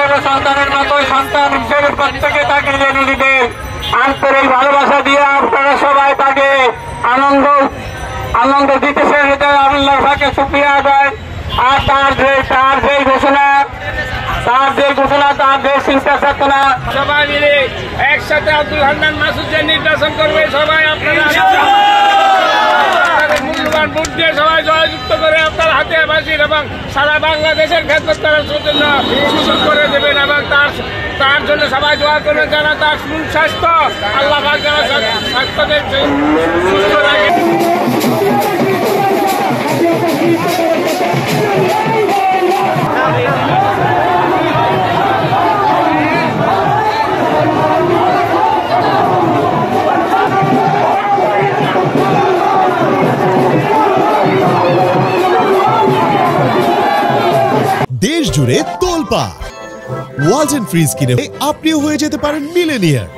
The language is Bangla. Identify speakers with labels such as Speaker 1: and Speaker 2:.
Speaker 1: নিজের সন্তানের মতো সন্তান হিসেবে প্রত্যেকে তাকে জেনে দিবেন। আন্তরিক ভালোবাসা দিয়ে আপনারা সবাই তাকে আনন্দ দিতেছেন, এটা আল্লাহর পাকে শুকরিয়া আদায়। আর তার যে ঘোষণা, তার যে চিন্তা চেতনা,
Speaker 2: সবাই মিলে একসাথে আব্দুল হান্নান মাসুদকে নির্বাচন করবে। সবাই আপনারা মূল্যবান ভোট দিয়ে সবাই জয়যুক্ত করে আপনার হাতে বাসির এবং সারা বাংলাদেশের খেদমত করার জন্য সুযোগ করে দেবেন এবং তার জন্য সবাই দোয়া করবেন যেন তার সুস্বাস্থ্য আল্লাহ পাক যেন স্বাস্থ্যকে সুস্থ রাখে।
Speaker 3: দেশ জুড়ে তোলপাড় ওয়ালজ এন্ড ফ্রিজ কিনে আপনিও হয়ে যেতে পারেন মিলেনিয়ার।